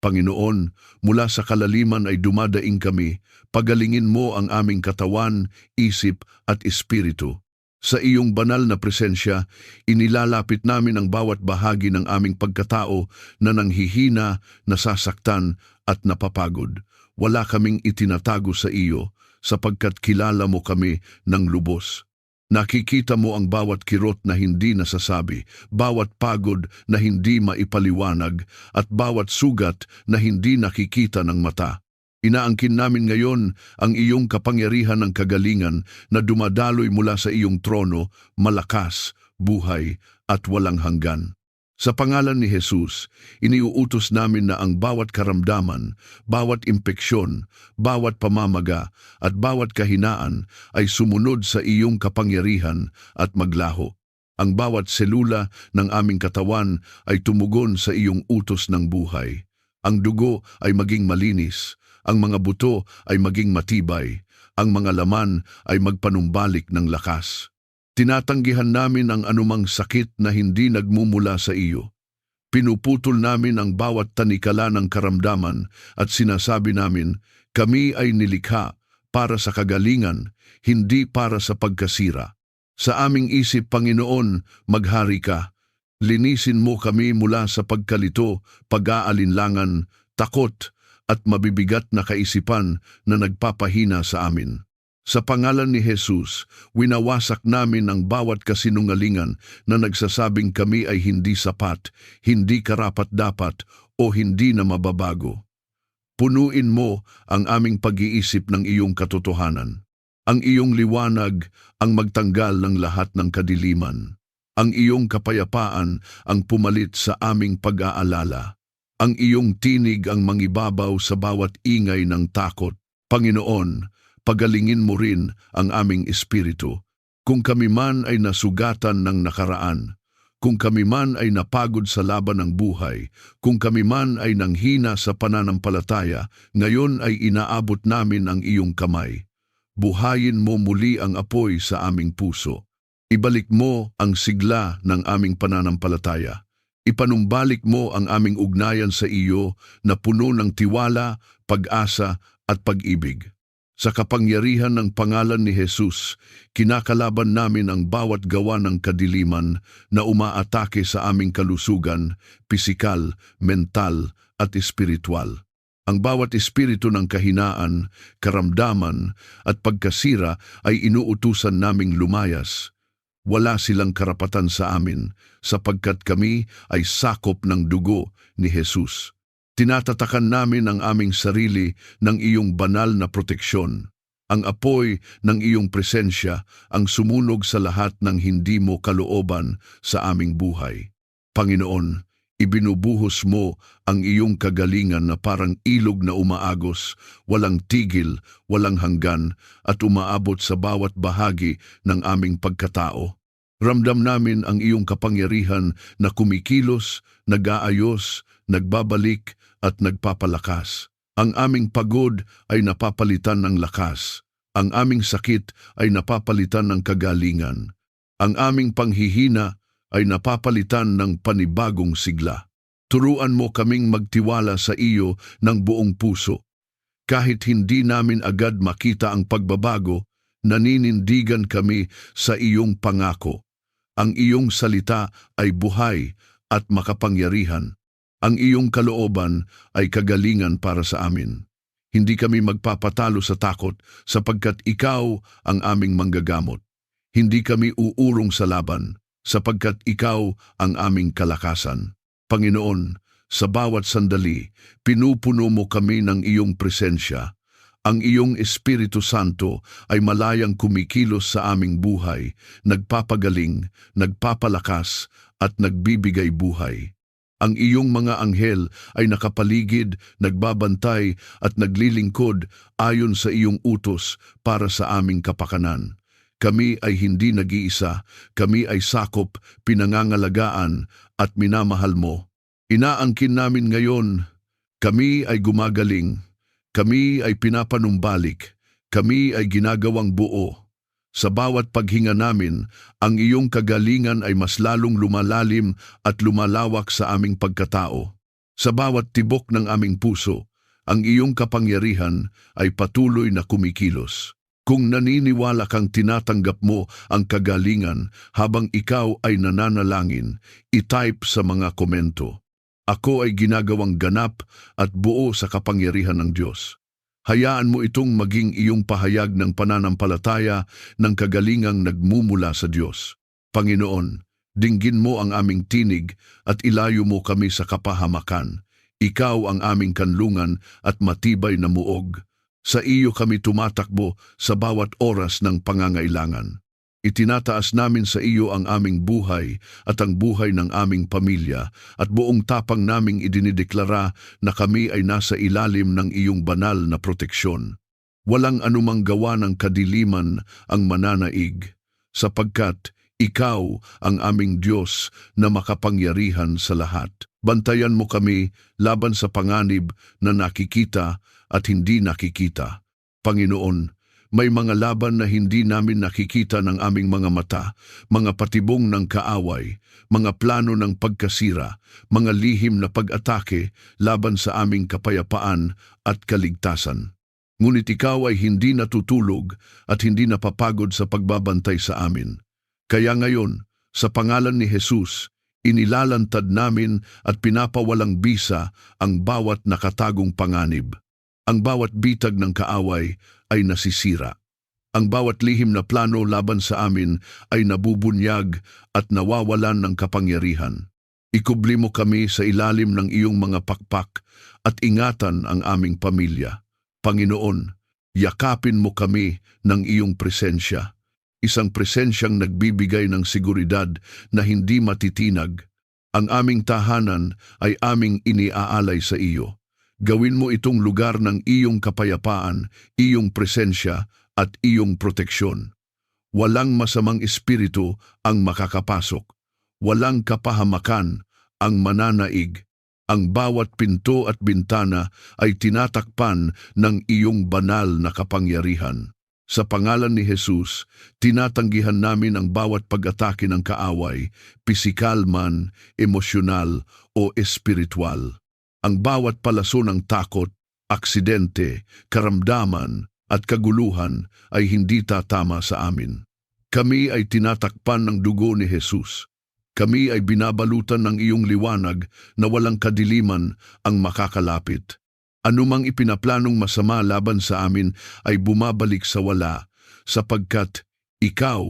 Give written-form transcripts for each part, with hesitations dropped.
Panginoon, mula sa kalaliman ay dumadaing kami, pagalingin mo ang aming katawan, isip at espiritu. Sa iyong banal na presensya, inilalapit namin ang bawat bahagi ng aming pagkatao na nanghihina, nasasaktan at napapagod. Wala kaming itinatago sa iyo sapagkat kilala mo kami ng lubos. Nakikita mo ang bawat kirot na hindi nasasabi, bawat pagod na hindi maipaliwanag, at bawat sugat na hindi nakikita ng mata. Inaangkin namin ngayon ang iyong kapangyarihan ng kagalingan na dumadaloy mula sa iyong trono, malakas, buhay, at walang hanggan. Sa pangalan ni Jesus, iniuutos namin na ang bawat karamdaman, bawat impeksyon, bawat pamamaga, at bawat kahinaan ay sumunod sa iyong kapangyarihan at maglaho. Ang bawat selula ng aming katawan ay tumugon sa iyong utos ng buhay. Ang dugo ay maging malinis, ang mga buto ay maging matibay, ang mga laman ay magpanumbalik ng lakas. Tinatanggihan namin ang anumang sakit na hindi nagmumula sa iyo. Pinuputol namin ang bawat tanikala ng karamdaman at sinasabi namin, kami ay nilikha para sa kagalingan, hindi para sa pagkasira. Sa aming isip, Panginoon, maghari ka. Linisin mo kami mula sa pagkalito, pag-aalinlangan, takot at mabibigat na kaisipan na nagpapahina sa amin. Sa pangalan ni Jesus, winawasak namin ang bawat kasinungalingan na nagsasabing kami ay hindi sapat, hindi karapat-dapat o hindi na mababago. Punuin mo ang aming pag-iisip ng iyong katotohanan. Ang iyong liwanag ang magtanggal ng lahat ng kadiliman. Ang iyong kapayapaan ang pumalit sa aming pag-aalala. Ang iyong tinig ang mangibabaw sa bawat ingay ng takot. Panginoon, pagalingin mo rin ang aming espiritu. Kung kami man ay nasugatan ng nakaraan, kung kami man ay napagod sa laban ng buhay, kung kami man ay nanghina sa pananampalataya, ngayon ay inaabot namin ang iyong kamay. Buhayin mo muli ang apoy sa aming puso. Ibalik mo ang sigla ng aming pananampalataya. Ipanumbalik mo ang aming ugnayan sa iyo na puno ng tiwala, pag-asa at pag-ibig. Sa kapangyarihan ng pangalan ni Jesus, kinakalaban namin ang bawat gawa ng kadiliman na umaatake sa aming kalusugan, pisikal, mental at espiritual. Ang bawat espiritu ng kahinaan, karamdaman at pagkasira ay inuutusan naming lumayas. Wala silang karapatan sa amin sapagkat kami ay sakop ng dugo ni Jesus. Tinatatakan namin ang aming sarili ng iyong banal na proteksyon. Ang apoy ng iyong presensya ang sumunog sa lahat ng hindi mo kalooban sa aming buhay. Panginoon, ibinubuhos mo ang iyong kagalingan na parang ilog na umaagos, walang tigil, walang hanggan, at umaabot sa bawat bahagi ng aming pagkatao. Ramdam namin ang iyong kapangyarihan na kumikilos, nag-aayos, nagbabalik, at nagpapalakas. Ang aming pagod ay napapalitan ng lakas. Ang aming sakit ay napapalitan ng kagalingan. Ang aming panghihina ay napapalitan ng panibagong sigla. Turuan mo kaming magtiwala sa iyo ng buong puso. Kahit hindi namin agad makita ang pagbabago, naninindigan kami sa iyong pangako. Ang iyong salita ay buhay at makapangyarihan. Ang iyong kalooban ay kagalingan para sa amin. Hindi kami magpapatalo sa takot sapagkat ikaw ang aming manggagamot. Hindi kami uurong sa laban sapagkat ikaw ang aming kalakasan. Panginoon, sa bawat sandali, pinupuno mo kami ng iyong presensya. Ang iyong Espiritu Santo ay malayang kumikilos sa aming buhay, nagpapagaling, nagpapalakas at nagbibigay buhay. Ang iyong mga anghel ay nakapaligid, nagbabantay at naglilingkod ayon sa iyong utos para sa aming kapakanan. Kami ay hindi nag-iisa, kami ay sakop, pinangangalagaan at minamahal mo. Inaangkin namin ngayon, kami ay gumagaling, kami ay pinapanumbalik, kami ay ginagawang buo. Sa bawat paghinga namin, ang iyong kagalingan ay mas lalong lumalalim at lumalawak sa aming pagkatao. Sa bawat tibok ng aming puso, ang iyong kapangyarihan ay patuloy na kumikilos. Kung naniniwala kang tinatanggap mo ang kagalingan habang ikaw ay nananalangin, i-type sa mga komento. Ako ay ginagawang ganap at buo sa kapangyarihan ng Diyos. Hayaan mo itong maging iyong pahayag ng pananampalataya ng kagalingang nagmumula sa Diyos. Panginoon, dinggin mo ang aming tinig at ilayo mo kami sa kapahamakan. Ikaw ang aming kanlungan at matibay na muog. Sa iyo kami tumatakbo sa bawat oras ng pangangailangan. Itinataas namin sa iyo ang aming buhay at ang buhay ng aming pamilya at buong tapang naming idinideklara na kami ay nasa ilalim ng iyong banal na proteksyon. Walang anumang gawa ng kadiliman ang mananaig, sapagkat ikaw ang aming Diyos na makapangyarihan sa lahat. Bantayan mo kami laban sa panganib na nakikita at hindi nakikita. Panginoon, may mga laban na hindi namin nakikita ng aming mga mata, mga patibong ng kaaway, mga plano ng pagkasira, mga lihim na pag-atake laban sa aming kapayapaan at kaligtasan. Ngunit ikaw ay hindi natutulog at hindi napapagod sa pagbabantay sa amin. Kaya ngayon, sa pangalan ni Jesus, inilalantad namin at pinapawalang bisa ang bawat nakatagong panganib. Ang bawat bitag ng kaaway ay nasisira. Ang bawat lihim na plano laban sa amin ay nabubunyag at nawawalan ng kapangyarihan. Ikubli mo kami sa ilalim ng iyong mga pakpak at ingatan ang aming pamilya. Panginoon, yakapin mo kami ng iyong presensya. Isang presensyang nagbibigay ng seguridad na hindi matitinag. Ang aming tahanan ay aming iniaalay sa iyo. Gawin mo itong lugar ng iyong kapayapaan, iyong presensya at iyong proteksyon. Walang masamang espiritu ang makakapasok. Walang kapahamakan ang mananaig. Ang bawat pinto at bintana ay tinatakpan ng iyong banal na kapangyarihan. Sa pangalan ni Jesus, tinatanggihan namin ang bawat pag-atake ng kaaway, pisikal man, emosyonal o espiritual. Ang bawat palaso ng takot, aksidente, karamdaman at kaguluhan ay hindi tatama sa amin. Kami ay tinatakpan ng dugo ni Jesus. Kami ay binabalutan ng iyong liwanag na walang kadiliman ang makakalapit. Anumang ipinaplanong masama laban sa amin ay bumabalik sa wala, sapagkat ikaw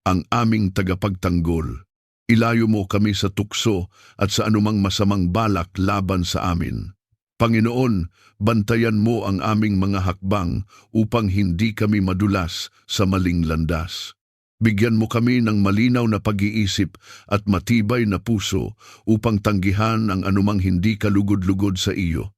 ang aming tagapagtanggol. Ilayo mo kami sa tukso at sa anumang masamang balak laban sa amin. Panginoon, bantayan mo ang aming mga hakbang upang hindi kami madulas sa maling landas. Bigyan mo kami ng malinaw na pag-iisip at matibay na puso upang tanggihan ang anumang hindi kalugod-lugod sa iyo.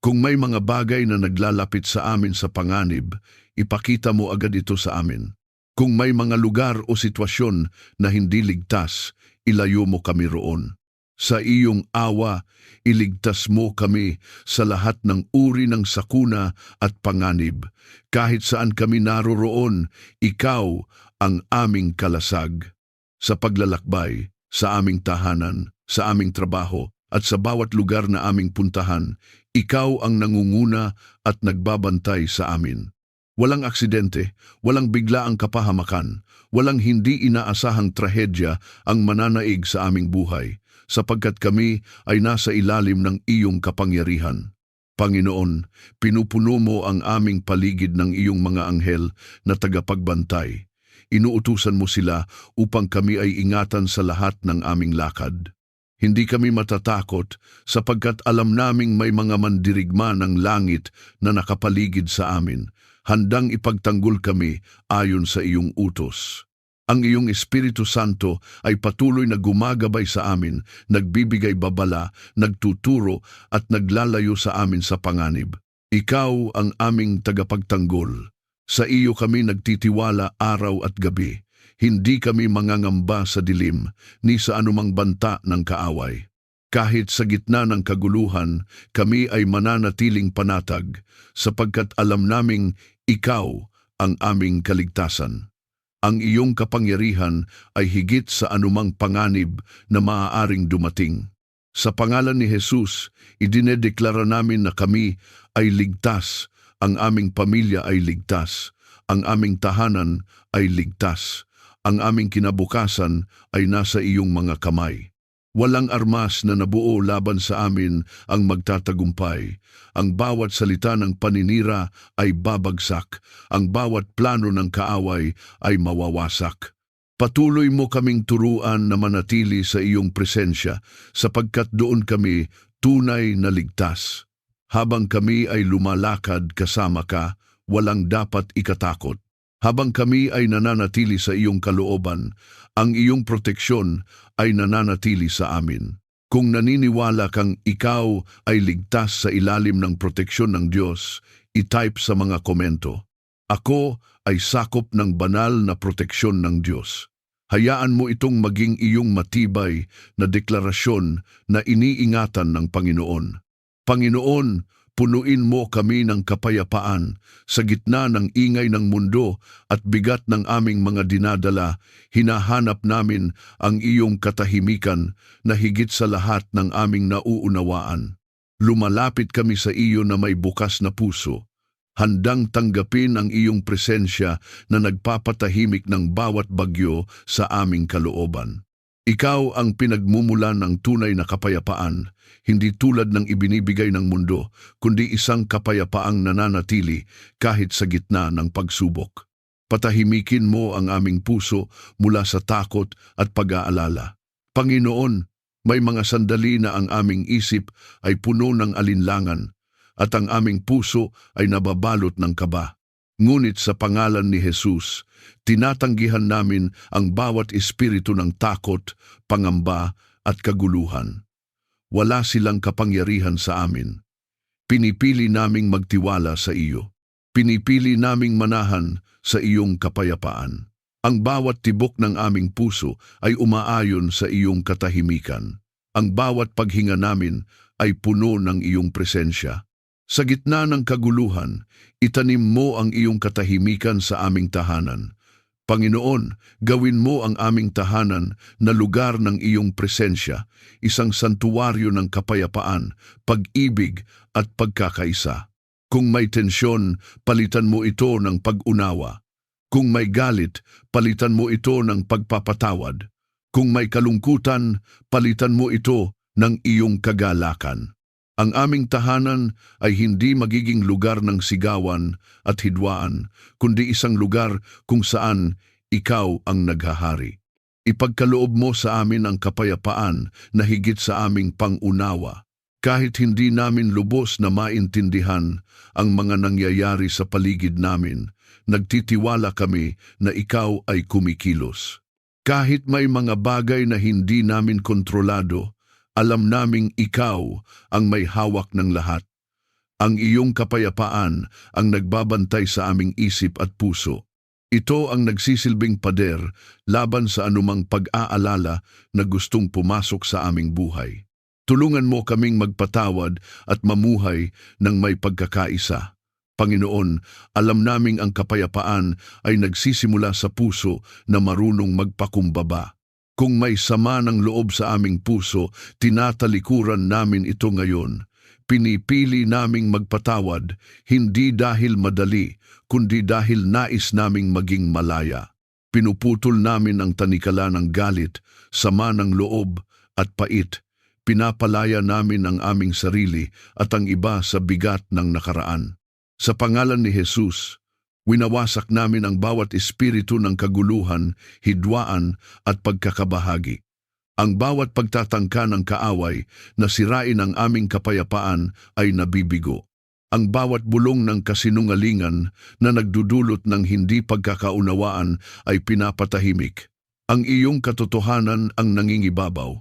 Kung may mga bagay na naglalapit sa amin sa panganib, ipakita mo agad ito sa amin. Kung may mga lugar o sitwasyon na hindi ligtas, ilayo mo kami roon. Sa iyong awa, iligtas mo kami sa lahat ng uri ng sakuna at panganib. Kahit saan kami naroroon, ikaw ang aming kalasag. Sa paglalakbay, sa aming tahanan, sa aming trabaho, at sa bawat lugar na aming puntahan, ikaw ang nangunguna at nagbabantay sa amin. Walang aksidente, walang biglaang kapahamakan, walang hindi inaasahang trahedya ang mananaig sa aming buhay, sapagkat kami ay nasa ilalim ng iyong kapangyarihan. Panginoon, pinupuno mo ang aming paligid ng iyong mga anghel na tagapagbantay. Inuutusan mo sila upang kami ay ingatan sa lahat ng aming lakad. Hindi kami matatakot sapagkat alam naming may mga mandirigma ng langit na nakapaligid sa amin, handang ipagtanggol kami ayon sa iyong utos. Ang iyong Espiritu Santo ay patuloy na gumagabay sa amin, nagbibigay babala, nagtuturo at naglalayo sa amin sa panganib. Ikaw ang aming tagapagtanggol. Sa iyo kami nagtitiwala araw at gabi. Hindi kami mangangamba sa dilim, ni sa anumang banta ng kaaway. Kahit sa gitna ng kaguluhan, kami ay mananatiling panatag, sapagkat alam naming ikaw ang aming kaligtasan. Ang iyong kapangyarihan ay higit sa anumang panganib na maaaring dumating. Sa pangalan ni Jesus, idinedeklara namin na kami ay ligtas, ang aming pamilya ay ligtas, ang aming tahanan ay ligtas, ang aming kinabukasan ay nasa iyong mga kamay. Walang armas na nabuo laban sa amin ang magtatagumpay. Ang bawat salita ng paninira ay babagsak, ang bawat plano ng kaaway ay mawawasak. Patuloy mo kaming turuan na manatili sa iyong presensya sapagkat doon kami tunay na ligtas. Habang kami ay lumalakad kasama ka, walang dapat ikatakot. Habang kami ay nananatili sa iyong kalooban, ang iyong proteksyon ay nananatili sa amin. Kung naniniwala kang ikaw ay ligtas sa ilalim ng proteksyon ng Diyos, i-type sa mga komento. Ako ay sakop ng banal na proteksyon ng Diyos. Hayaan mo itong maging iyong matibay na deklarasyon na iniingatan ng Panginoon. Panginoon, punuin mo kami ng kapayapaan sa gitna ng ingay ng mundo at bigat ng aming mga dinadala. Hinahanap namin ang iyong katahimikan na higit sa lahat ng aming nauunawaan. Lumalapit kami sa iyo na may bukas na puso, handang tanggapin ang iyong presensya na nagpapatahimik ng bawat bagyo sa aming kalooban. Ikaw ang pinagmumulan ng tunay na kapayapaan, hindi tulad ng ibinibigay ng mundo, kundi isang kapayapaang nananatili kahit sa gitna ng pagsubok. Patahimikin mo ang aming puso mula sa takot at pag-aalala. Panginoon, may mga sandali na ang aming isip ay puno ng alinlangan at ang aming puso ay nababalot ng kaba. Ngunit sa pangalan ni Jesus, tinatanggihan namin ang bawat espiritu ng takot, pangamba at kaguluhan. Wala silang kapangyarihan sa amin. Pinipili naming magtiwala sa iyo. Pinipili naming manahan sa iyong kapayapaan. Ang bawat tibok ng aming puso ay umaayon sa iyong katahimikan. Ang bawat paghinga namin ay puno ng iyong presensya. Sa gitna ng kaguluhan, itanim mo ang iyong katahimikan sa aming tahanan. Panginoon, gawin mo ang aming tahanan na lugar ng iyong presensya, isang santuwaryo ng kapayapaan, pag-ibig at pagkakaisa. Kung may tensyon, palitan mo ito ng pag-unawa. Kung may galit, palitan mo ito ng pagpapatawad. Kung may kalungkutan, palitan mo ito ng iyong kagalakan. Ang aming tahanan ay hindi magiging lugar ng sigawan at hidwaan, kundi isang lugar kung saan ikaw ang naghahari. Ipagkaloob mo sa amin ang kapayapaan na higit sa aming pangunawa. Kahit hindi namin lubos na maintindihan ang mga nangyayari sa paligid namin, nagtitiwala kami na ikaw ay kumikilos. Kahit may mga bagay na hindi namin kontrolado, alam naming ikaw ang may hawak ng lahat. Ang iyong kapayapaan ang nagbabantay sa aming isip at puso. Ito ang nagsisilbing pader laban sa anumang pag-aalala na gustong pumasok sa aming buhay. Tulungan mo kaming magpatawad at mamuhay ng may pagkakaisa. Panginoon, alam naming ang kapayapaan ay nagsisimula sa puso na marunong magpakumbaba. Kung may sama ng loob sa aming puso, tinatalikuran namin ito ngayon. Pinipili naming magpatawad, hindi dahil madali, kundi dahil nais naming maging malaya. Pinuputol namin ang tanikala ng galit, sama ng loob at pait. Pinapalaya namin ang aming sarili at ang iba sa bigat ng nakaraan. Sa pangalan ni Jesus, winawasak namin ang bawat espiritu ng kaguluhan, hidwaan at pagkakabahagi. Ang bawat pagtatangka ng kaaway na sirain ang aming kapayapaan ay nabibigo. Ang bawat bulong ng kasinungalingan na nagdudulot ng hindi pagkakaunawaan ay pinapatahimik. Ang iyong katotohanan ang nangingibabaw.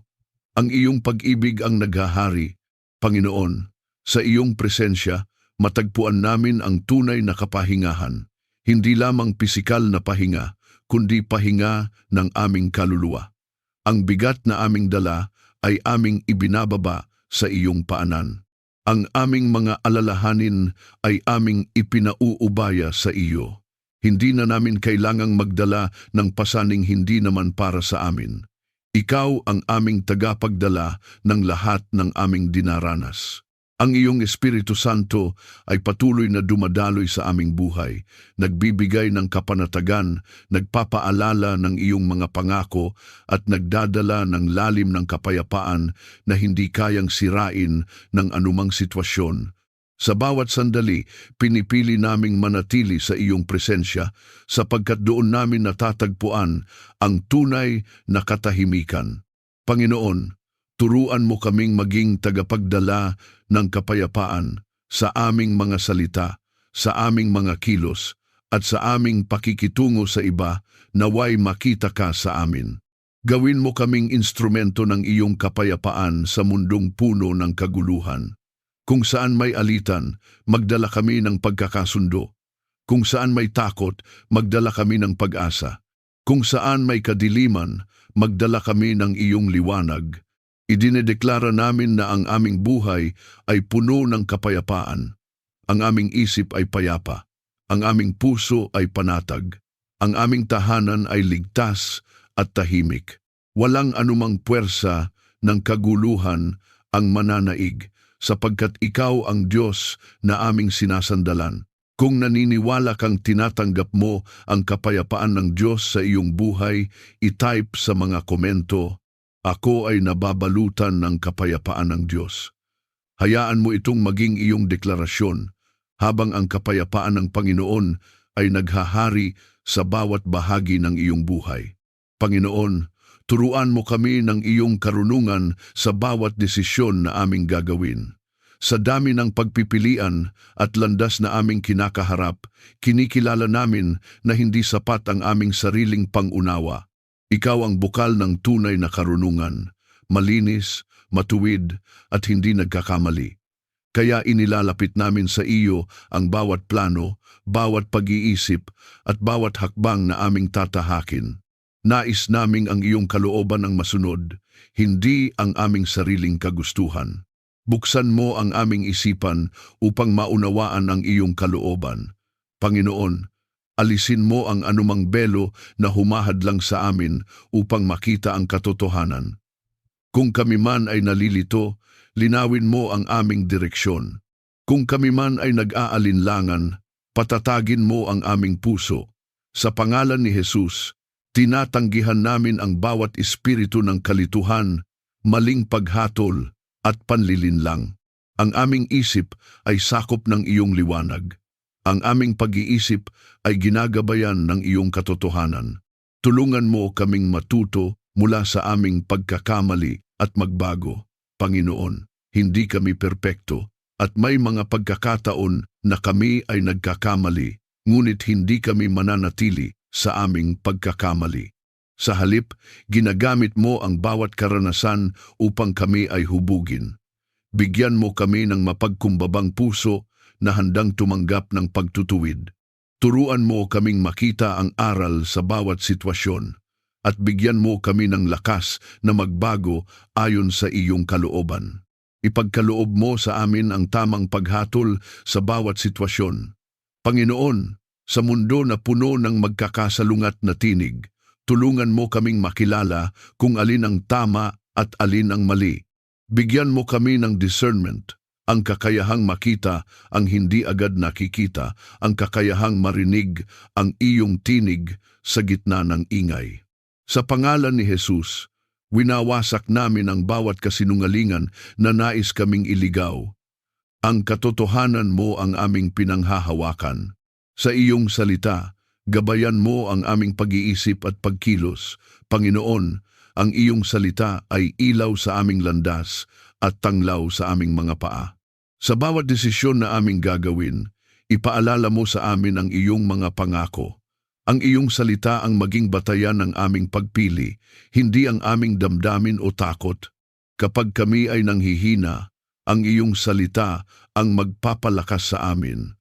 Ang iyong pag-ibig ang naghahari. Panginoon, sa iyong presensya, matagpuan namin ang tunay na kapahingahan. Hindi lamang pisikal na pahinga, kundi pahinga ng aming kaluluwa. Ang bigat na aming dala ay aming ibinababa sa iyong paanan. Ang aming mga alalahanin ay aming ipinauubaya sa iyo. Hindi na namin kailangang magdala ng pasaning hindi naman para sa amin. Ikaw ang aming tagapagdala ng lahat ng aming dinaranas. Ang iyong Espiritu Santo ay patuloy na dumadaloy sa aming buhay, nagbibigay ng kapanatagan, nagpapaalala ng iyong mga pangako at nagdadala ng lalim ng kapayapaan na hindi kayang sirain ng anumang sitwasyon. Sa bawat sandali, pinipili naming manatili sa iyong presensya sapagkat doon namin natatagpuan ang tunay na katahimikan. Panginoon, turuan mo kaming maging tagapagdala ng kapayapaan sa aming mga salita, sa aming mga kilos, at sa aming pakikitungo sa iba, naway makita ka sa amin. Gawin mo kaming instrumento ng iyong kapayapaan sa mundong puno ng kaguluhan. Kung saan may alitan, magdala kami ng pagkakasundo. Kung saan may takot, magdala kami ng pag-asa. Kung saan may kadiliman, magdala kami ng iyong liwanag. Idinedeklara namin na ang aming buhay ay puno ng kapayapaan. Ang aming isip ay payapa. Ang aming puso ay panatag. Ang aming tahanan ay ligtas at tahimik. Walang anumang puwersa ng kaguluhan ang mananaig, sapagkat ikaw ang Diyos na aming sinasandalan. Kung naniniwala kang tinatanggap mo ang kapayapaan ng Diyos sa iyong buhay, i-type sa mga komento, "Ako ay nababalutan ng kapayapaan ng Diyos." Hayaan mo itong maging iyong deklarasyon habang ang kapayapaan ng Panginoon ay naghahari sa bawat bahagi ng iyong buhay. Panginoon, turuan mo kami ng iyong karunungan sa bawat desisyon na aming gagawin. Sa dami ng pagpipilian at landas na aming kinakaharap, kinikilala namin na hindi sapat ang aming sariling pangunawa. Ikaw ang bukal ng tunay na karunungan, malinis, matuwid at hindi nagkakamali. Kaya inilalapit namin sa iyo ang bawat plano, bawat pag-iisip at bawat hakbang na aming tatahakin. Nais naming ang iyong kalooban ang masunod, hindi ang aming sariling kagustuhan. Buksan mo ang aming isipan upang maunawaan ang iyong kalooban. Panginoon, alisin mo ang anumang belo na humahadlang sa amin upang makita ang katotohanan. Kung kami man ay nalilito, linawin mo ang aming direksyon. Kung kami man ay nag-aalinlangan, patatagin mo ang aming puso. Sa pangalan ni Jesus, tinatanggihan namin ang bawat espiritu ng kalituhan, maling paghatol at panlilinlang. Ang aming isip ay sakop ng iyong liwanag. Ang aming pag-iisip ay ginagabayan ng iyong katotohanan. Tulungan mo kaming matuto mula sa aming pagkakamali at magbago. Panginoon, hindi kami perpekto at may mga pagkakataon na kami ay nagkakamali, ngunit hindi kami mananatili sa aming pagkakamali. Sa halip, ginagamit mo ang bawat karanasan upang kami ay hubugin. Bigyan mo kami ng mapagkumbabang puso na handang tumanggap ng pagtutuwid. Turuan mo kaming makita ang aral sa bawat sitwasyon at bigyan mo kami ng lakas na magbago ayon sa iyong kalooban. Ipagkaloob mo sa amin ang tamang paghatol sa bawat sitwasyon. Panginoon, sa mundo na puno ng magkakasalungat na tinig, tulungan mo kaming makilala kung alin ang tama at alin ang mali. Bigyan mo kami ng discernment, ang kakayahang makita ang hindi agad nakikita, ang kakayahang marinig ang iyong tinig sa gitna ng ingay. Sa pangalan ni Jesus, winawasak namin ang bawat kasinungalingan na nais kaming iligaw. Ang katotohanan mo ang aming pinanghahawakan. Sa iyong salita, gabayan mo ang aming pag-iisip at pagkilos. Panginoon, ang iyong salita ay ilaw sa aming landas at tanglaw sa aming mga paa. Sa bawat desisyon na aming gagawin, ipaalala mo sa amin ang iyong mga pangako. Ang iyong salita ang maging batayan ng aming pagpili, hindi ang aming damdamin o takot. Kapag kami ay nanghihina, ang iyong salita ang magpapalakas sa amin.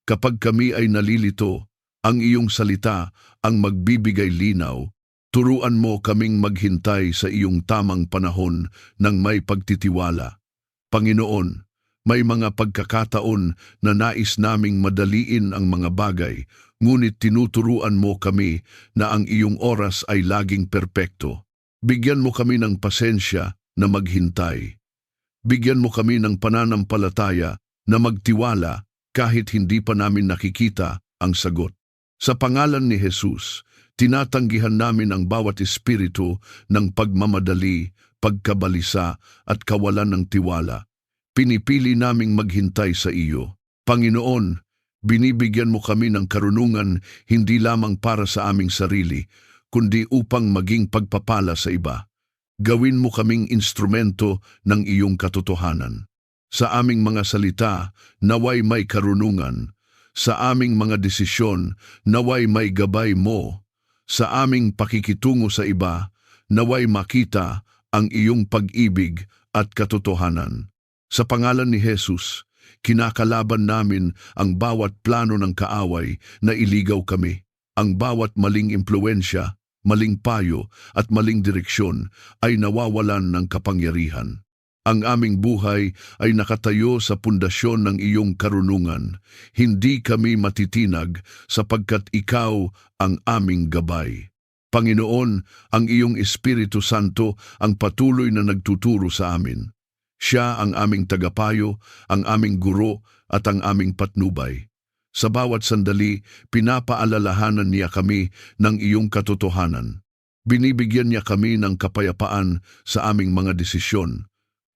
Kapag kami ay nalilito, ang iyong salita ang magbibigay linaw. Turuan mo kaming maghintay sa iyong tamang panahon ng may pagtitiwala. Panginoon, may mga pagkakataon na nais naming madaliin ang mga bagay, ngunit tinuturuan mo kami na ang iyong oras ay laging perpekto. Bigyan mo kami ng pasensya na maghintay. Bigyan mo kami ng pananampalataya na magtiwala kahit hindi pa namin nakikita ang sagot. Sa pangalan ni Jesus, tinatanggihan namin ang bawat espiritu ng pagmamadali, pagkabalisa at kawalan ng tiwala. Pinipili naming maghintay sa iyo. Panginoon, binibigyan mo kami ng karunungan hindi lamang para sa aming sarili, kundi upang maging pagpapala sa iba. Gawin mo kaming instrumento ng iyong katotohanan. Sa aming mga salita, naway may karunungan. Sa aming mga desisyon, naway may gabay mo. Sa aming pakikitungo sa iba, naway makita ang iyong pag-ibig at katotohanan. Sa pangalan ni Jesus, kinakalaban namin ang bawat plano ng kaaway na iligaw kami, ang bawat maling impluensya, maling payo at maling direksyon ay nawawalan ng kapangyarihan. Ang aming buhay ay nakatayo sa pundasyon ng iyong karunungan. Hindi kami matitinag sapagkat ikaw ang aming gabay. Panginoon, ang iyong Espiritu Santo ang patuloy na nagtuturo sa amin. Siya ang aming tagapayo, ang aming guro at ang aming patnubay. Sa bawat sandali, pinapaalalahanan niya kami ng iyong katotohanan. Binibigyan niya kami ng kapayapaan sa aming mga desisyon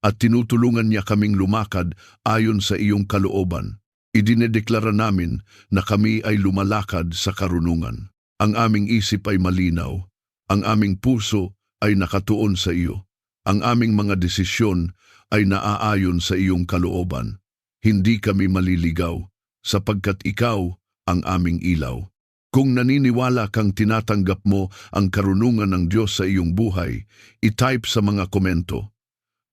at tinutulungan niya kaming lumakad ayon sa iyong kalooban. Idinedeklara namin na kami ay lumalakad sa karunungan. Ang aming isip ay malinaw, ang aming puso ay nakatuon sa iyo. Ang aming mga desisyon ay naaayon sa iyong kalooban. Hindi kami maliligaw, sapagkat ikaw ang aming ilaw. Kung naniniwala kang tinatanggap mo ang karunungan ng Diyos sa iyong buhay, i-type sa mga komento,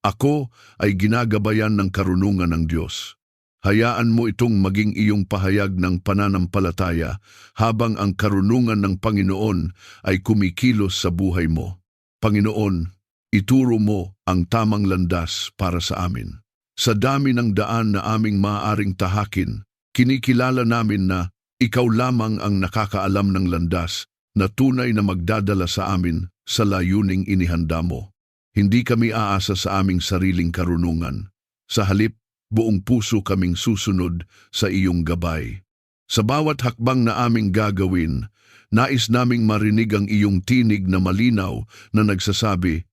"Ako ay ginagabayan ng karunungan ng Diyos." Hayaan mo itong maging iyong pahayag ng pananampalataya habang ang karunungan ng Panginoon ay kumikilos sa buhay mo. Panginoon, ituro mo ang tamang landas para sa amin. Sa dami ng daan na aming maaaring tahakin, kinikilala namin na ikaw lamang ang nakakaalam ng landas na tunay na magdadala sa amin sa layuning inihanda mo. Hindi kami aasa sa aming sariling karunungan. Sa halip, buong puso kaming susunod sa iyong gabay. Sa bawat hakbang na aming gagawin, nais naming marinig ang iyong tinig na malinaw na nagsasabi,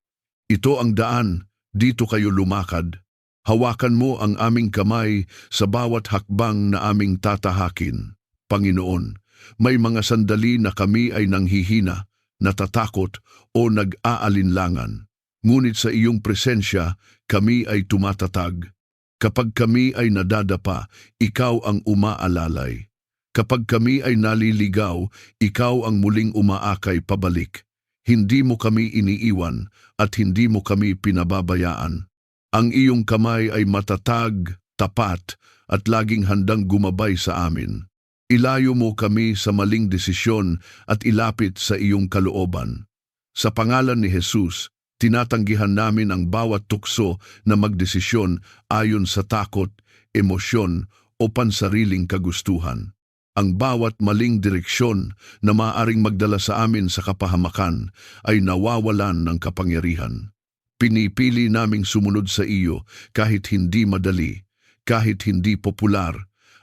"Ito ang daan, dito kayo lumakad." Hawakan mo ang aming kamay sa bawat hakbang na aming tatahakin. Panginoon, may mga sandali na kami ay nanghihina, natatakot o nag-aalinlangan. Ngunit sa iyong presensya, kami ay tumatatag. Kapag kami ay nadadapa, ikaw ang umaalalay. Kapag kami ay naliligaw, ikaw ang muling umaakay pabalik. Hindi mo kami iniiwan at hindi mo kami pinababayaan. Ang iyong kamay ay matatag, tapat at laging handang gumabay sa amin. Ilayo mo kami sa maling desisyon at ilapit sa iyong kalooban. Sa pangalan ni Jesus, tinatanggihan namin ang bawat tukso na magdesisyon ayon sa takot, emosyon o pansariling kagustuhan. Ang bawat maling direksyon na maaaring magdala sa amin sa kapahamakan ay nawawalan ng kapangyarihan. Pinipili naming sumunod sa iyo kahit hindi madali, kahit hindi popular,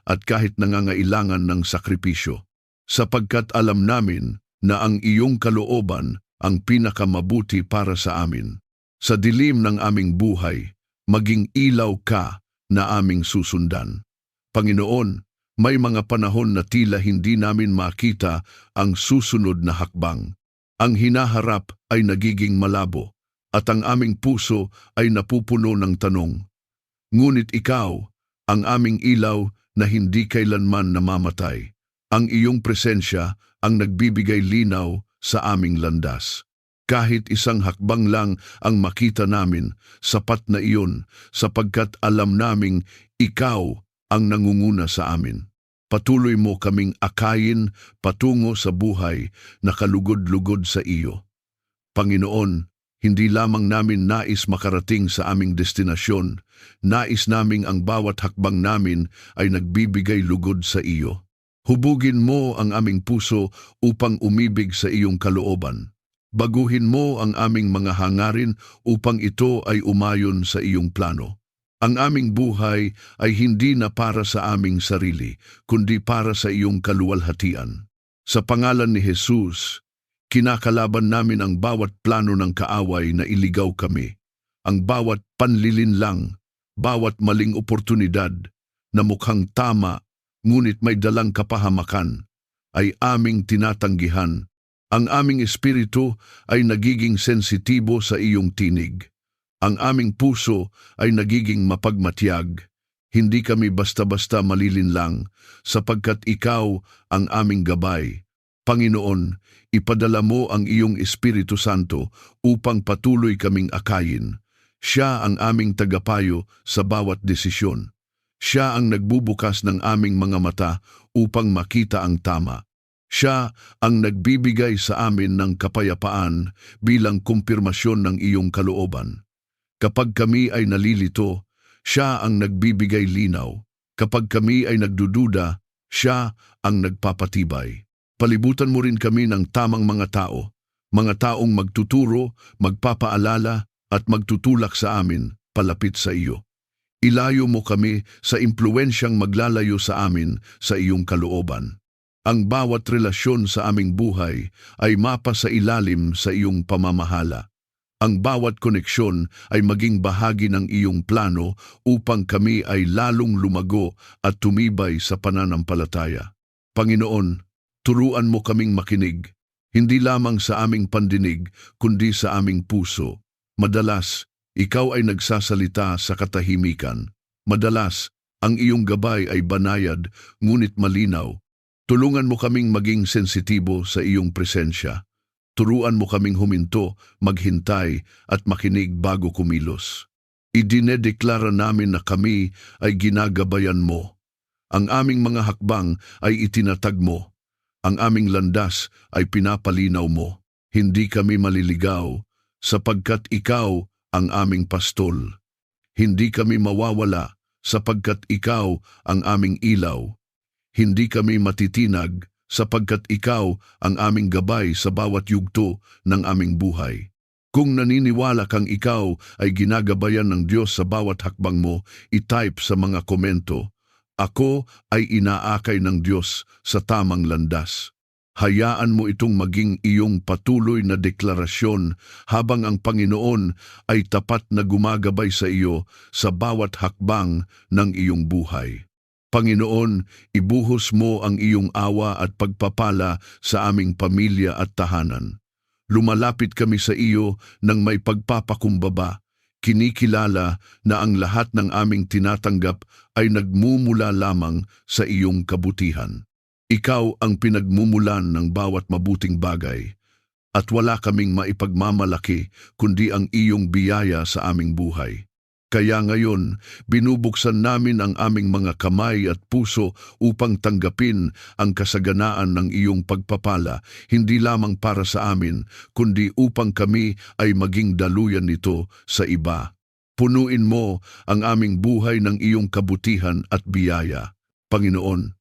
at kahit nangangailangan ng sakripisyo. Sapagkat alam namin na ang iyong kalooban ang pinakamabuti para sa amin. Sa dilim ng aming buhay, maging ilaw ka na aming susundan. Panginoon, may mga panahon na tila hindi namin makita ang susunod na hakbang. Ang hinaharap ay nagiging malabo, at ang aming puso ay napupuno ng tanong. Ngunit ikaw, ang aming ilaw na hindi kailanman namamatay. Ang iyong presensya ang nagbibigay linaw sa aming landas. Kahit isang hakbang lang ang makita namin, sapat na iyon sapagkat alam naming ikaw ang nangunguna sa amin. Patuloy mo kaming akayin patungo sa buhay na kalugod-lugod sa iyo. Panginoon, hindi lamang namin nais makarating sa aming destinasyon, nais naming ang bawat hakbang namin ay nagbibigay lugod sa iyo. Hubugin mo ang aming puso upang umibig sa iyong kalooban. Baguhin mo ang aming mga hangarin upang ito ay umayon sa iyong plano. Ang aming buhay ay hindi na para sa aming sarili, kundi para sa iyong kaluwalhatian. Sa pangalan ni Jesus, kinakalaban namin ang bawat plano ng kaaway na iligaw kami, ang bawat panlilinlang, bawat maling oportunidad na mukhang tama ngunit may dalang kapahamakan ay aming tinatanggihan. Ang aming espiritu ay nagiging sensitibo sa iyong tinig. Ang aming puso ay nagiging mapagmatyag. Hindi kami basta-basta malilinlang sapagkat ikaw ang aming gabay. Panginoon, ipadala mo ang iyong Espiritu Santo upang patuloy kaming akayin. Siya ang aming tagapayo sa bawat desisyon. Siya ang nagbubukas ng aming mga mata upang makita ang tama. Siya ang nagbibigay sa amin ng kapayapaan bilang kumpirmasyon ng iyong kalooban. Kapag kami ay nalilito, siya ang nagbibigay linaw. Kapag kami ay nagdududa, siya ang nagpapatibay. Palibutan mo rin kami ng tamang mga taong magtuturo, magpapaalala at magtutulak sa amin palapit sa iyo. Ilayo mo kami sa impluwensyang maglalayo sa amin sa iyong kalooban. Ang bawat relasyon sa aming buhay ay mapasailalim sa iyong pamamahala. Ang bawat koneksyon ay maging bahagi ng iyong plano upang kami ay lalong lumago at tumibay sa pananampalataya. Panginoon, turuan mo kaming makinig, hindi lamang sa aming pandinig kundi sa aming puso. Madalas, ikaw ay nagsasalita sa katahimikan. Madalas, ang iyong gabay ay banayad ngunit malinaw. Tulungan mo kaming maging sensitibo sa iyong presensya. Turuan mo kaming huminto, maghintay at makinig bago kumilos. Idinedeklara namin na kami ay ginagabayan mo. Ang aming mga hakbang ay itinatag mo. Ang aming landas ay pinapalinaw mo. Hindi kami maliligaw sapagkat ikaw ang aming pastol. Hindi kami mawawala sapagkat ikaw ang aming ilaw. Hindi kami matitinag sapagkat ikaw ang aming gabay sa bawat yugto ng aming buhay. Kung naniniwala kang ikaw ay ginagabayan ng Diyos sa bawat hakbang mo, i-type sa mga komento, "Ako ay inaakay ng Diyos sa tamang landas." Hayaan mo itong maging iyong patuloy na deklarasyon habang ang Panginoon ay tapat na gumagabay sa iyo sa bawat hakbang ng iyong buhay. Panginoon, ibuhos mo ang iyong awa at pagpapala sa aming pamilya at tahanan. Lumalapit kami sa iyo ng may pagpapakumbaba, kinikilala na ang lahat ng aming tinatanggap ay nagmumula lamang sa iyong kabutihan. Ikaw ang pinagmumulan ng bawat mabuting bagay, at wala kaming maipagmamalaki kundi ang iyong biyaya sa aming buhay. Kaya ngayon, binubuksan namin ang aming mga kamay at puso upang tanggapin ang kasaganaan ng iyong pagpapala, hindi lamang para sa amin, kundi upang kami ay maging daluyan nito sa iba. Punuin mo ang aming buhay ng iyong kabutihan at biyaya, Panginoon.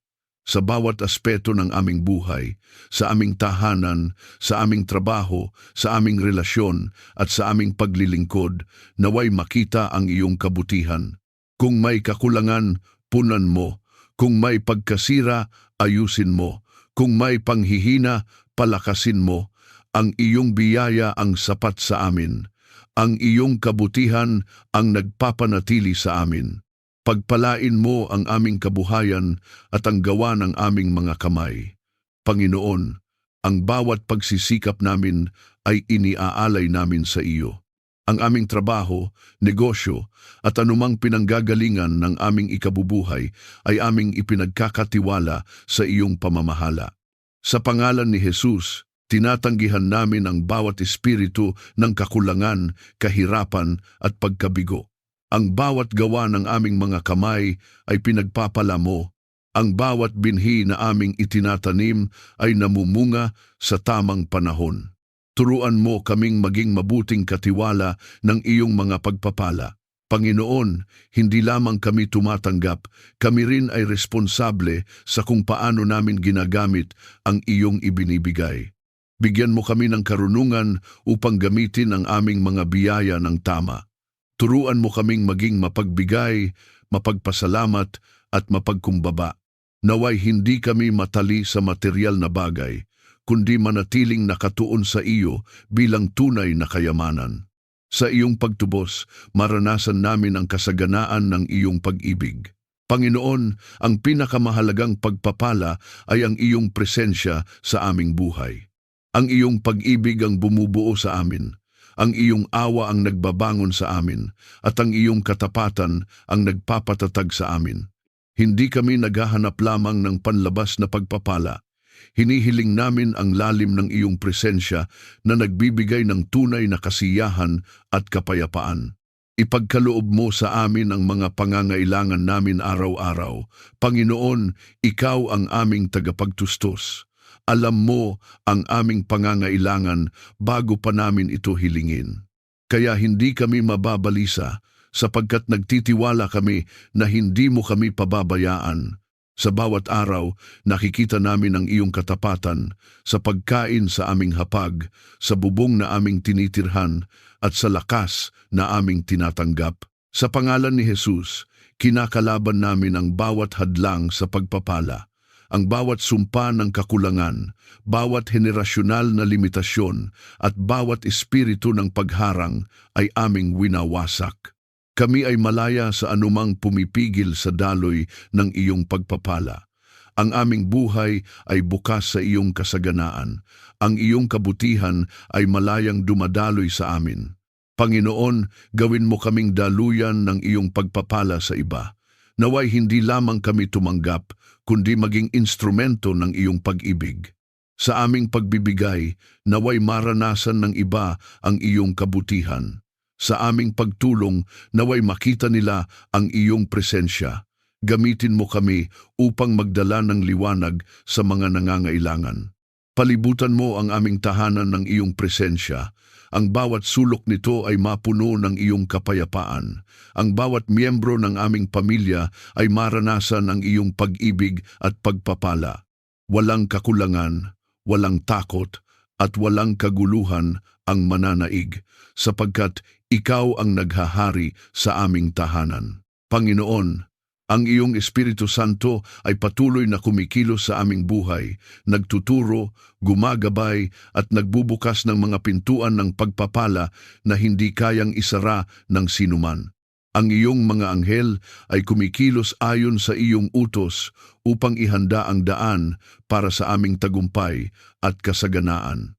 Sa bawat aspeto ng aming buhay, sa aming tahanan, sa aming trabaho, sa aming relasyon, at sa aming paglilingkod, naway makita ang iyong kabutihan. Kung may kakulangan, punan mo. Kung may pagkasira, ayusin mo. Kung may panghihina, palakasin mo. Ang iyong biyaya ang sapat sa amin. Ang iyong kabutihan ang nagpapanatili sa amin. Pagpalain mo ang aming kabuhayan at ang gawa ng aming mga kamay. Panginoon, ang bawat pagsisikap namin ay iniaalay namin sa iyo. Ang aming trabaho, negosyo at anumang pinanggagalingan ng aming ikabubuhay ay aming ipinagkakatiwala sa iyong pamamahala. Sa pangalan ni Jesus, tinatanggihan namin ang bawat espiritu ng kakulangan, kahirapan at pagkabigo. Ang bawat gawa ng aming mga kamay ay pinagpapala mo. Ang bawat binhi na aming itinatanim ay namumunga sa tamang panahon. Turuan mo kaming maging mabuting katiwala ng iyong mga pagpapala. Panginoon, hindi lamang kami tumatanggap, kami rin ay responsable sa kung paano namin ginagamit ang iyong ibinibigay. Bigyan mo kami ng karunungan upang gamitin ang aming mga biyaya ng tama. Turuan mo kaming maging mapagbigay, mapagpasalamat at mapagkumbaba. Naway hindi kami matali sa material na bagay, kundi manatiling nakatuon sa iyo bilang tunay na kayamanan. Sa iyong pagtubos, maranasan namin ang kasaganaan ng iyong pag-ibig. Panginoon, ang pinakamahalagang pagpapala ay ang iyong presensya sa aming buhay. Ang iyong pag-ibig ang bumubuo sa amin, ang iyong awa ang nagbabangon sa amin, at ang iyong katapatan ang nagpapatatag sa amin. Hindi kami naghahanap lamang ng panlabas na pagpapala. Hinihiling namin ang lalim ng iyong presensya na nagbibigay ng tunay na kasiyahan at kapayapaan. Ipagkaloob mo sa amin ang mga pangangailangan namin araw-araw. Panginoon, ikaw ang aming tagapagtustos. Alam mo ang aming pangangailangan bago pa namin ito hilingin. Kaya hindi kami mababalisa sapagkat nagtitiwala kami na hindi mo kami pababayaan. Sa bawat araw, nakikita namin ang iyong katapatan sa pagkain sa aming hapag, sa bubong na aming tinitirhan, at sa lakas na aming tinatanggap. Sa pangalan ni Jesus, kinakalaban namin ang bawat hadlang sa pagpapala, ang bawat sumpa ng kakulangan, bawat henerasyonal na limitasyon, at bawat espiritu ng pagharang ay aming winawasak. Kami ay malaya sa anumang pumipigil sa daloy ng iyong pagpapala. Ang aming buhay ay bukas sa iyong kasaganaan. Ang iyong kabutihan ay malayang dumadaloy sa amin. Panginoon, gawin mo kaming daluyan ng iyong pagpapala sa iba. Naway hindi lamang kami tumanggap, kundi maging instrumento ng iyong pag-ibig. Sa aming pagbibigay, naway maranasan ng iba ang iyong kabutihan. Sa aming pagtulong, naway makita nila ang iyong presensya. Gamitin mo kami upang magdala ng liwanag sa mga nangangailangan. Palibutan mo ang aming tahanan ng iyong presensya. Ang bawat sulok nito ay mapuno ng iyong kapayapaan. Ang bawat miyembro ng aming pamilya ay maranasan ang iyong pag-ibig at pagpapala. Walang kakulangan, walang takot, at walang kaguluhan ang mananaig, sapagkat ikaw ang naghahari sa aming tahanan. Panginoon, ang iyong Espiritu Santo ay patuloy na kumikilos sa aming buhay, nagtuturo, gumagabay at nagbubukas ng mga pintuan ng pagpapala na hindi kayang isara ng sinuman. Ang iyong mga anghel ay kumikilos ayon sa iyong utos upang ihanda ang daan para sa aming tagumpay at kasaganaan.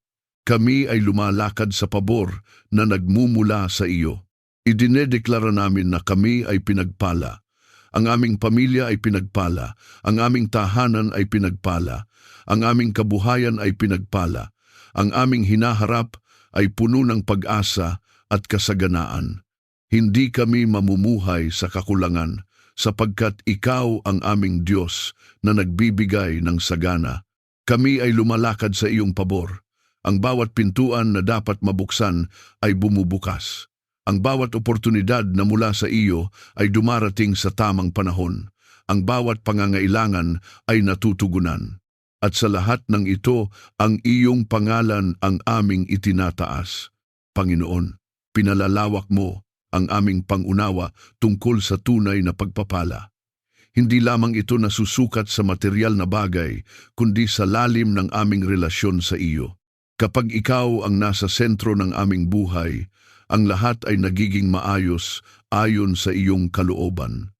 Kami ay lumalakad sa pabor na nagmumula sa iyo. Idinedeklara namin na kami ay pinagpala. Ang aming pamilya ay pinagpala. Ang aming tahanan ay pinagpala. Ang aming kabuhayan ay pinagpala. Ang aming hinaharap ay puno ng pag-asa at kasaganaan. Hindi kami mamumuhay sa kakulangan, sapagkat ikaw ang aming Diyos na nagbibigay ng sagana. Kami ay lumalakad sa iyong pabor. Ang bawat pintuan na dapat mabuksan ay bumubukas. Ang bawat oportunidad na mula sa iyo ay dumarating sa tamang panahon. Ang bawat pangangailangan ay natutugunan. At sa lahat ng ito, ang iyong pangalan ang aming itinataas. Panginoon, pinalalawak mo ang aming pangunawa tungkol sa tunay na pagpapala. Hindi lamang ito nasusukat sa material na bagay, kundi sa lalim ng aming relasyon sa iyo. Kapag ikaw ang nasa sentro ng aming buhay, ang lahat ay nagiging maayos ayon sa iyong kalooban.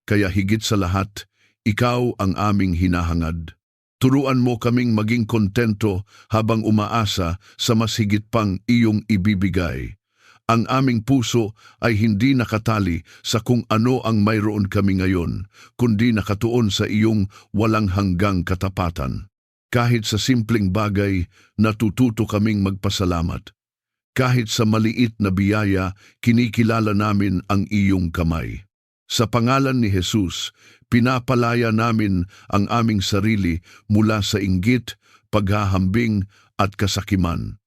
Kaya higit sa lahat, ikaw ang aming hinahangad. Turuan mo kaming maging kontento habang umaasa sa mas higit pang iyong ibibigay. Ang aming puso ay hindi nakatali sa kung ano ang mayroon kami ngayon, kundi nakatuon sa iyong walang hanggang katapatan. Kahit sa simpleng bagay, natututo kaming magpasalamat. Kahit sa maliit na biyaya, kinikilala namin ang iyong kamay. Sa pangalan ni Jesus, pinapalaya namin ang aming sarili mula sa inggit, paghahambing at kasakiman.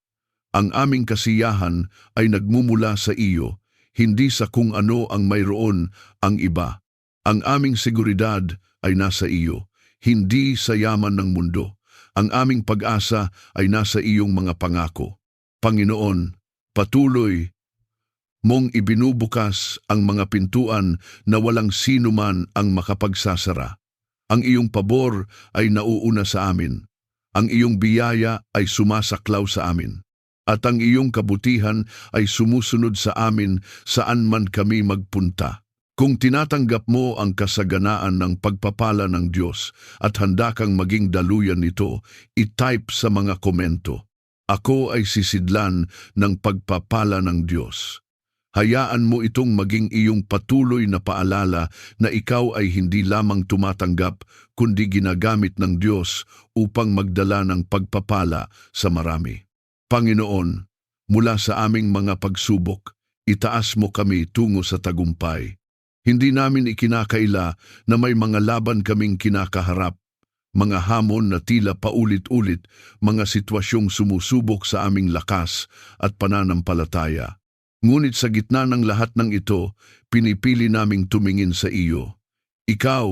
Ang aming kasiyahan ay nagmumula sa iyo, hindi sa kung ano ang mayroon ang iba. Ang aming seguridad ay nasa iyo, hindi sa yaman ng mundo. Ang aming pag-asa ay nasa iyong mga pangako. Panginoon, patuloy mong ibinubukas ang mga pintuan na walang sino man ang makapagsasara. Ang iyong pabor ay nauuna sa amin. Ang iyong biyaya ay sumasaklaw sa amin. At ang iyong kabutihan ay sumusunod sa amin saan man kami magpunta. Kung tinatanggap mo ang kasaganaan ng pagpapala ng Diyos at handa kang maging daluyan nito, i-type sa mga komento. Ako ay sisidlan ng pagpapala ng Diyos. Hayaan mo itong maging iyong patuloy na paalala na ikaw ay hindi lamang tumatanggap kundi ginagamit ng Diyos upang magdala ng pagpapala sa marami. Panginoon, mula sa aming mga pagsubok, itaas mo kami tungo sa tagumpay. Hindi namin ikinakaila na may mga laban kaming kinakaharap, mga hamon na tila paulit-ulit, mga sitwasyong sumusubok sa aming lakas at pananampalataya. Ngunit sa gitna ng lahat ng ito, pinipili naming tumingin sa iyo. Ikaw,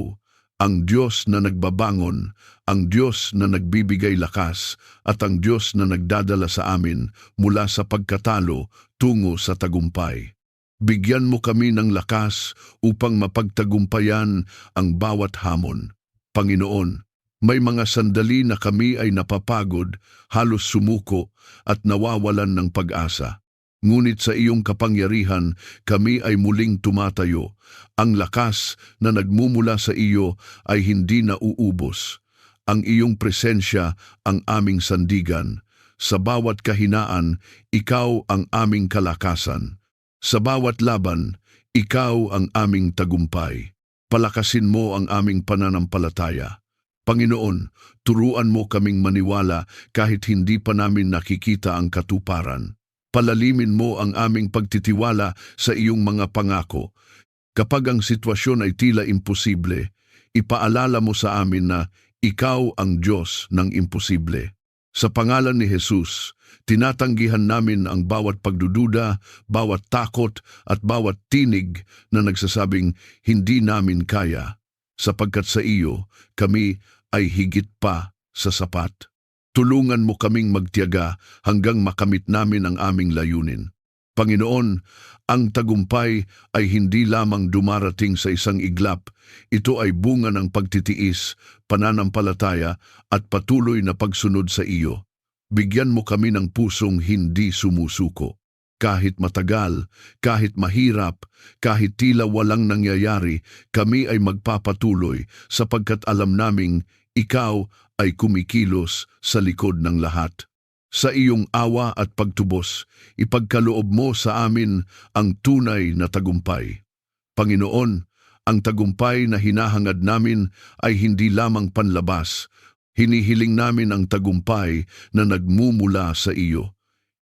ang Diyos na nagbabangon, ang Diyos na nagbibigay lakas, at ang Diyos na nagdadala sa amin mula sa pagkatalo tungo sa tagumpay. Bigyan mo kami ng lakas upang mapagtagumpayan ang bawat hamon. Panginoon, may mga sandali na kami ay napapagod, halos sumuko at nawawalan ng pag-asa. Ngunit sa iyong kapangyarihan, kami ay muling tumatayo. Ang lakas na nagmumula sa iyo ay hindi nauubos. Ang iyong presensya ang aming sandigan. Sa bawat kahinaan, ikaw ang aming kalakasan. Sa bawat laban, ikaw ang aming tagumpay. Palakasin mo ang aming pananampalataya. Panginoon, turuan mo kaming maniwala kahit hindi pa namin nakikita ang katuparan. Palalimin mo ang aming pagtitiwala sa iyong mga pangako. Kapag ang sitwasyon ay tila imposible, ipaalala mo sa amin na ikaw ang Diyos ng imposible. Sa pangalan ni Jesus, tinatanggihan namin ang bawat pagdududa, bawat takot at bawat tinig na nagsasabing hindi namin kaya, sapagkat sa iyo kami ay higit pa sa sapat. Tulungan mo kaming magtiyaga hanggang makamit namin ang aming layunin. Panginoon, ang tagumpay ay hindi lamang dumarating sa isang iglap. Ito ay bunga ng pagtitiis, pananampalataya at patuloy na pagsunod sa iyo. Bigyan mo kami ng pusong hindi sumusuko. Kahit matagal, kahit mahirap, kahit tila walang nangyayari, kami ay magpapatuloy sapagkat alam naming ikaw ay kumikilos sa likod ng lahat. Sa iyong awa at pagtubos, ipagkaloob mo sa amin ang tunay na tagumpay. Panginoon, ang tagumpay na hinahangad namin ay hindi lamang panlabas. Hinihiling namin ang tagumpay na nagmumula sa iyo.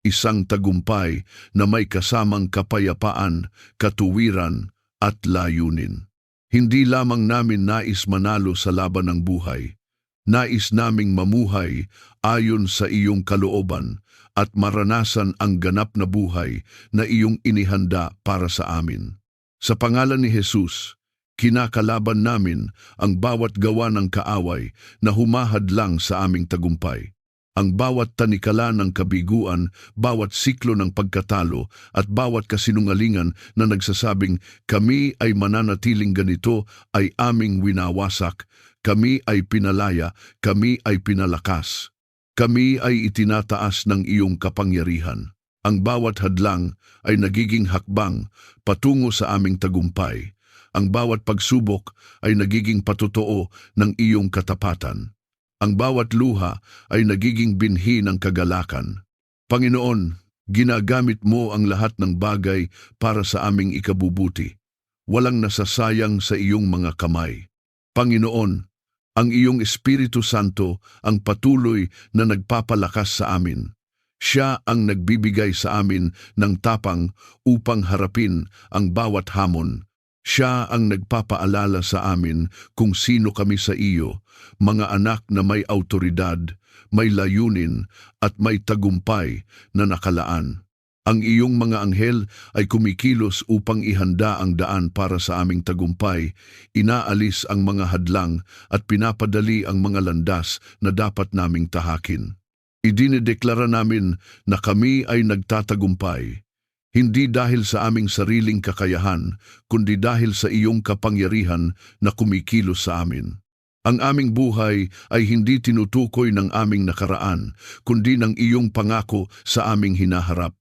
Isang tagumpay na may kasamang kapayapaan, katuwiran at layunin. Hindi lamang namin nais manalo sa laban ng buhay. Nais naming mamuhay ayon sa iyong kalooban at maranasan ang ganap na buhay na iyong inihanda para sa amin. Sa pangalan ni Jesus, kinakalaban namin ang bawat gawa ng kaaway na humahadlang sa aming tagumpay. Ang bawat tanikala ng kabiguan, bawat siklo ng pagkatalo at bawat kasinungalingan na nagsasabing kami ay mananatiling ganito ay aming winawasak. Kami ay pinalaya, kami ay pinalakas. Kami ay itinataas ng iyong kapangyarihan. Ang bawat hadlang ay nagiging hakbang patungo sa aming tagumpay. Ang bawat pagsubok ay nagiging patotoo ng iyong katapatan. Ang bawat luha ay nagiging binhi ng kagalakan. Panginoon, ginagamit mo ang lahat ng bagay para sa aming ikabubuti. Walang nasasayang sa iyong mga kamay. Panginoon, ang iyong Espiritu Santo ang patuloy na nagpapalakas sa amin. Siya ang nagbibigay sa amin ng tapang upang harapin ang bawat hamon. Siya ang nagpapaalala sa amin kung sino kami sa iyo, mga anak na may awtoridad, may layunin at may tagumpay na nakalaan. Ang iyong mga anghel ay kumikilos upang ihanda ang daan para sa aming tagumpay, inaalis ang mga hadlang at pinapadali ang mga landas na dapat naming tahakin. Idinideklara namin na kami ay nagtatagumpay, hindi dahil sa aming sariling kakayahan, kundi dahil sa iyong kapangyarihan na kumikilos sa amin. Ang aming buhay ay hindi tinutukoy ng aming nakaraan, kundi ng iyong pangako sa aming hinaharap.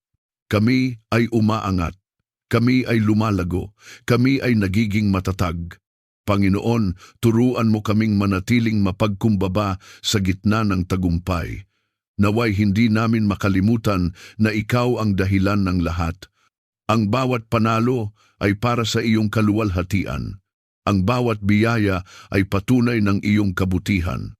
Kami ay umaangat, kami ay lumalago, kami ay nagiging matatag. Panginoon, turuan mo kaming manatiling mapagkumbaba sa gitna ng tagumpay. Naway hindi namin makalimutan na ikaw ang dahilan ng lahat. Ang bawat panalo ay para sa iyong kaluwalhatian. Ang bawat biyaya ay patunay ng iyong kabutihan.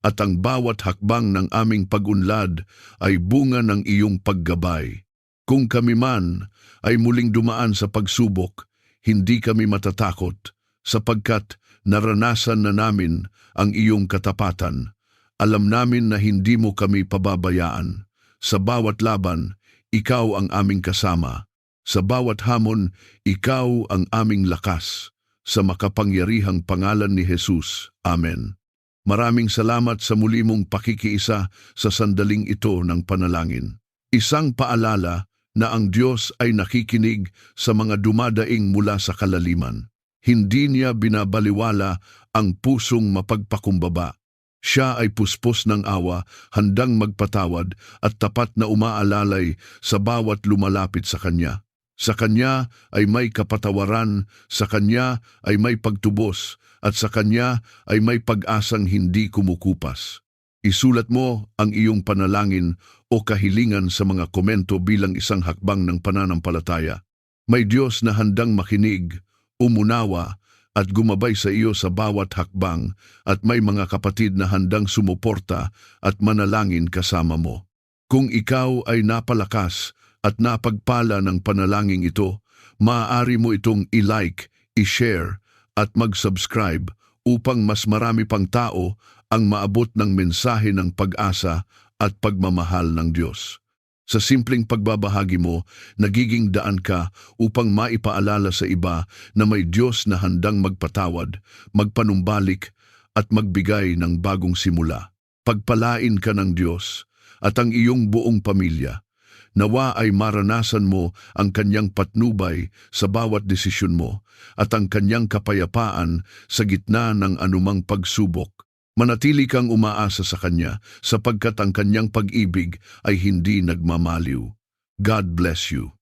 At ang bawat hakbang ng aming pag-unlad ay bunga ng iyong paggabay. Kung kami man ay muling dumaan sa pagsubok, hindi kami matatakot sapagkat naranasan na namin ang iyong katapatan. Alam namin na hindi mo kami pababayaan. Sa bawat laban, ikaw ang aming kasama. Sa bawat hamon, ikaw ang aming lakas. Sa makapangyarihang pangalan ni Jesus. Amen. Maraming salamat sa muli mong pakikiisa sa sandaling ito ng panalangin. Isang paalala na ang Diyos ay nakikinig sa mga dumadaing mula sa kalaliman. Hindi niya binabaliwala ang pusong mapagpakumbaba. Siya ay puspos ng awa, handang magpatawad at tapat na umaalalay sa bawat lumalapit sa Kanya. Sa Kanya ay may kapatawaran, sa Kanya ay may pagtubos, at sa Kanya ay may pag-asang hindi kumukupas. Isulat mo ang iyong panalangin o kahilingan sa mga komento bilang isang hakbang ng pananampalataya. May Diyos na handang makinig, umunawa, at gumabay sa iyo sa bawat hakbang, at may mga kapatid na handang sumuporta at manalangin kasama mo. Kung ikaw ay napalakas at napagpala ng panalangin ito, maaari mo itong i-like, i-share, at mag-subscribe upang mas marami pang tao ang maabot ng mensahe ng pag-asa at pagmamahal ng Diyos. Sa simpleng pagbabahagi mo, nagiging daan ka upang maipaalala sa iba na may Diyos na handang magpatawad, magpanumbalik at magbigay ng bagong simula. Pagpalain ka ng Diyos at ang iyong buong pamilya. Nawa ay maranasan mo ang Kanyang patnubay sa bawat desisyon mo at ang Kanyang kapayapaan sa gitna ng anumang pagsubok. Manatili kang umaasa sa Kanya sapagkat ang Kanyang pag-ibig ay hindi nagmamaliw. God bless you.